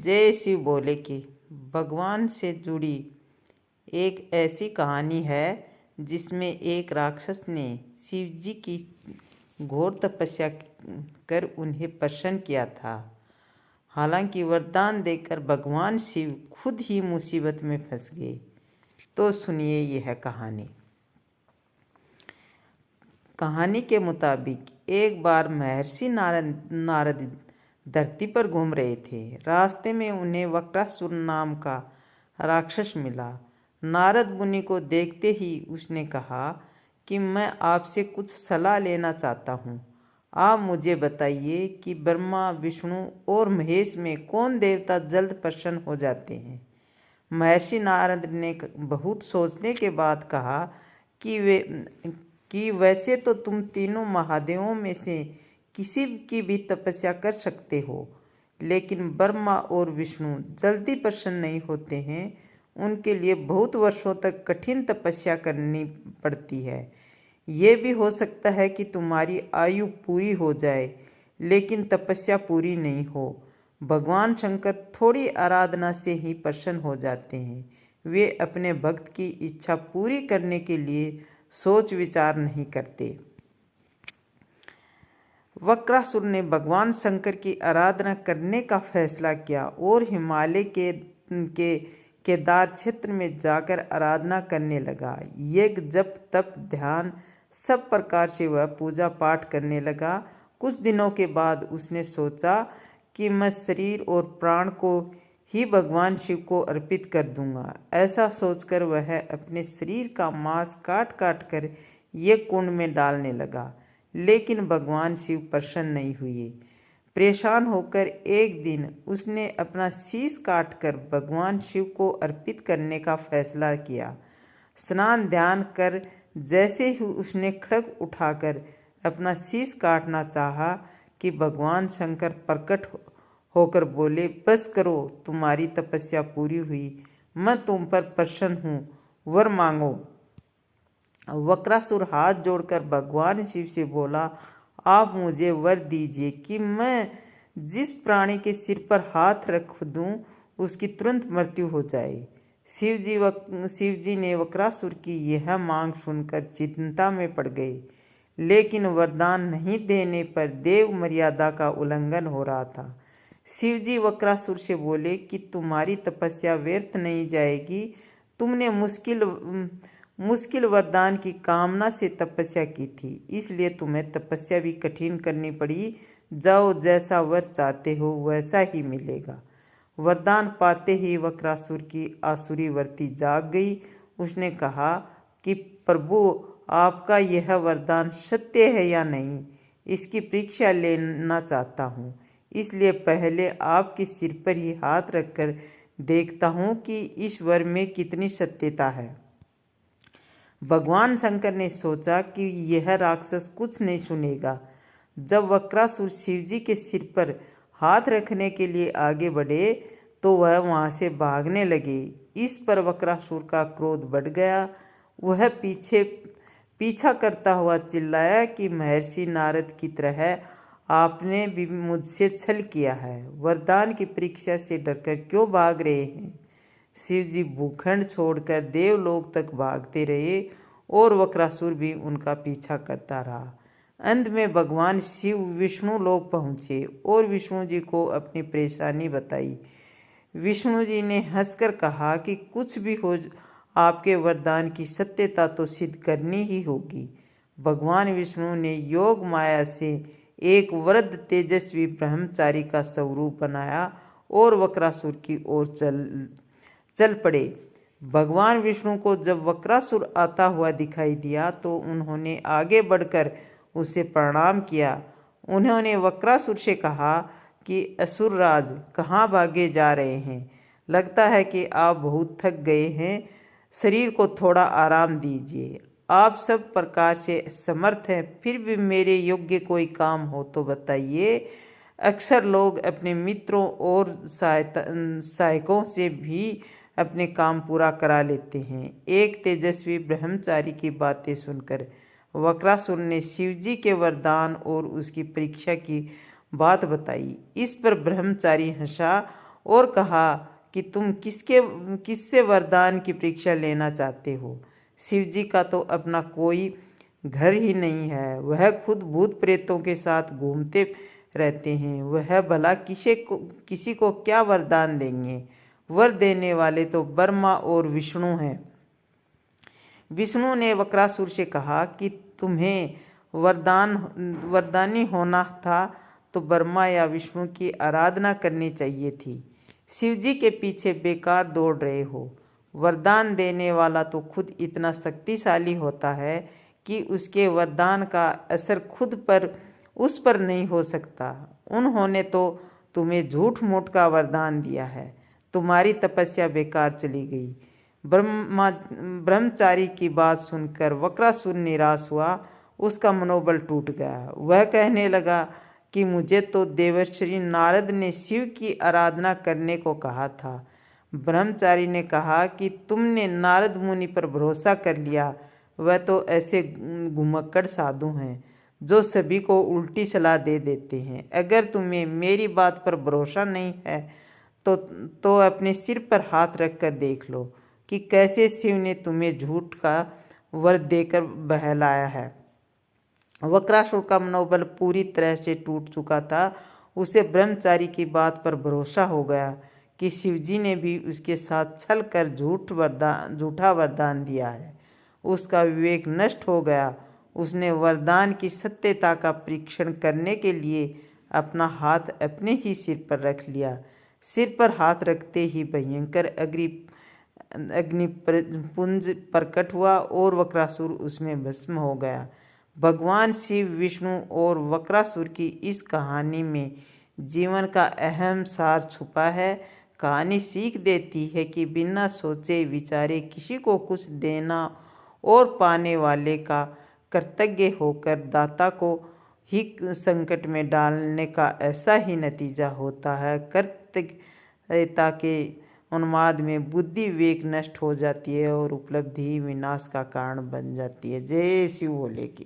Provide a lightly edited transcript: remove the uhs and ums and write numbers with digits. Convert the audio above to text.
जय शिव बोले कि भगवान से जुड़ी एक ऐसी कहानी है जिसमें एक राक्षस ने शिव जी की घोर तपस्या कर उन्हें प्रसन्न किया था। हालांकि वरदान देकर भगवान शिव खुद ही मुसीबत में फंस गए। तो सुनिए यह कहानी। कहानी के मुताबिक एक बार महर्षि नारद धरती पर घूम रहे थे। रास्ते में उन्हें वक्रासुर नाम का राक्षस मिला। नारद मुनि को देखते ही उसने कहा कि मैं आपसे कुछ सलाह लेना चाहता हूँ। आप मुझे बताइए कि ब्रह्मा, विष्णु और महेश में कौन देवता जल्द प्रसन्न हो जाते हैं। महर्षि नारद ने बहुत सोचने के बाद कहा कि वैसे तो तुम तीनों महादेवों में से किसी की भी तपस्या कर सकते हो, लेकिन ब्रह्मा और विष्णु जल्दी प्रसन्न नहीं होते हैं। उनके लिए बहुत वर्षों तक कठिन तपस्या करनी पड़ती है। ये भी हो सकता है कि तुम्हारी आयु पूरी हो जाए, लेकिन तपस्या पूरी नहीं हो। भगवान शंकर थोड़ी आराधना से ही प्रसन्न हो जाते हैं। वे अपने भक्त की इच्छा पूरी करने के लिए सोच विचार नहीं करते। वक्रासुर ने भगवान शंकर की आराधना करने का फैसला किया और हिमालय के केदार क्षेत्र में जाकर आराधना करने लगा। यज्ञ, जप, तप, ध्यान सब प्रकार से वह पूजा पाठ करने लगा। कुछ दिनों के बाद उसने सोचा कि मैं शरीर और प्राण को ही भगवान शिव को अर्पित कर दूंगा। ऐसा सोचकर वह अपने शरीर का मांस काट काट कर ये कुंड में डालने लगा, लेकिन भगवान शिव प्रसन्न नहीं हुए। परेशान होकर एक दिन उसने अपना शीश काटकर भगवान शिव को अर्पित करने का फैसला किया। स्नान ध्यान कर जैसे ही उसने खड्ग उठाकर अपना शीश काटना चाहा कि भगवान शंकर प्रकट होकर बोले, बस करो, तुम्हारी तपस्या पूरी हुई, मैं तुम पर प्रसन्न हूँ, वर मांगो। वक्रासुर हाथ जोड़कर भगवान शिव से बोला, आप मुझे वर दीजिए कि मैं जिस प्राणी के सिर पर हाथ रख दूं उसकी तुरंत मृत्यु हो जाए। शिव जी ने वक्रासुर की यह मांग सुनकर चिंता में पड़ गए, लेकिन वरदान नहीं देने पर देव मर्यादा का उल्लंघन हो रहा था। शिव जी वक्रासुर से बोले कि तुम्हारी तपस्या व्यर्थ नहीं जाएगी। तुमने मुश्किल वरदान की कामना से तपस्या की थी, इसलिए तुम्हें तपस्या भी कठिन करनी पड़ी। जाओ, जैसा वर चाहते हो वैसा ही मिलेगा। वरदान पाते ही वक्रासुर की आसुरी वृत्ति जाग गई। उसने कहा कि प्रभु, आपका यह वरदान सत्य है या नहीं, इसकी परीक्षा लेना चाहता हूँ। इसलिए पहले आपके सिर पर ही हाथ रखकर देखता हूँ कि इस वर में कितनी सत्यता है। भगवान शंकर ने सोचा कि यह राक्षस कुछ नहीं सुनेगा। जब वक्रासुर शिवजी के सिर पर हाथ रखने के लिए आगे बढ़े तो वह वहां से भागने लगे। इस पर वक्रासुर का क्रोध बढ़ गया। वह पीछा करता हुआ चिल्लाया कि महर्षि नारद की तरह आपने भी मुझसे छल किया है। वरदान की परीक्षा से डरकर क्यों भाग रहे हैं। शिव जी भूखंड छोड़कर देवलोक तक भागते रहे और वक्रासुर भी उनका पीछा करता रहा। अंत में भगवान शिव विष्णु लोक पहुँचे और विष्णु जी को अपनी परेशानी बताई। विष्णु जी ने हंसकर कहा कि कुछ भी हो, आपके वरदान की सत्यता तो सिद्ध करनी ही होगी। भगवान विष्णु ने योग माया से एक वृद्ध तेजस्वी ब्रह्मचारी का स्वरूप बनाया और वक्रासुर की ओर चल पड़े। भगवान विष्णु को जब वक्रासुर आता हुआ दिखाई दिया तो उन्होंने आगे बढ़कर उसे प्रणाम किया। उन्होंने वक्रासुर से कहा कि असुरराज, कहाँ भागे जा रहे हैं। लगता है कि आप बहुत थक गए हैं, शरीर को थोड़ा आराम दीजिए। आप सब प्रकार से समर्थ हैं, फिर भी मेरे योग्य कोई काम हो तो बताइए। अक्सर लोग अपने मित्रों और सहायकों से भी अपने काम पूरा करा लेते हैं। एक तेजस्वी ब्रह्मचारी की बातें सुनकर वक्रासुर ने शिवजी के वरदान और उसकी परीक्षा की बात बताई। इस पर ब्रह्मचारी हंसा और कहा कि तुम किससे वरदान की परीक्षा लेना चाहते हो। शिव जी का तो अपना कोई घर ही नहीं है, वह खुद भूत प्रेतों के साथ घूमते रहते हैं, वह भला किसी को क्या वरदान देंगे। वर देने वाले तो ब्रह्मा और विष्णु हैं। विष्णु ने वक्रासुर से कहा कि तुम्हें वरदानी होना था तो ब्रह्मा या विष्णु की आराधना करनी चाहिए थी। शिव जी के पीछे बेकार दौड़ रहे हो। वरदान देने वाला तो खुद इतना शक्तिशाली होता है कि उसके वरदान का असर उस पर नहीं हो सकता। उन्होंने तो तुम्हें झूठ मूठ का वरदान दिया है, तुम्हारी तपस्या बेकार चली गई। ब्रह्मचारी की बात सुनकर वक्रासुर निराश हुआ, उसका मनोबल टूट गया। वह कहने लगा कि मुझे तो देवर्षि नारद ने शिव की आराधना करने को कहा था। ब्रह्मचारी ने कहा कि तुमने नारद मुनि पर भरोसा कर लिया, वह तो ऐसे घुमक्कड़ साधु हैं जो सभी को उल्टी सलाह दे देते हैं। अगर तुम्हें मेरी बात पर भरोसा नहीं है तो अपने सिर पर हाथ रख कर देख लो कि कैसे शिव ने तुम्हें झूठ का वर देकर बहलाया है। वक्रासुर का मनोबल पूरी तरह से टूट चुका था। उसे ब्रह्मचारी की बात पर भरोसा हो गया कि शिवजी ने भी उसके साथ छल कर झूठा वरदान दिया है। उसका विवेक नष्ट हो गया। उसने वरदान की सत्यता का परीक्षण करने के लिए अपना हाथ अपने ही सिर पर रख लिया। सिर पर हाथ रखते ही भयंकर अग्निपुंज प्रकट हुआ और वक्रासुर उसमें भस्म हो गया। भगवान शिव, विष्णु और वक्रासुर की इस कहानी में जीवन का अहम सार छुपा है। कहानी सीख देती है कि बिना सोचे विचारे किसी को कुछ देना और पाने वाले का कृतज्ञ होकर दाता को ही संकट में डालने का ऐसा ही नतीजा होता है। कृतज्ञता के उन्माद में बुद्धि विवेक नष्ट हो जाती है और उपलब्धि विनाश का कारण बन जाती है। जय शिव भोले की।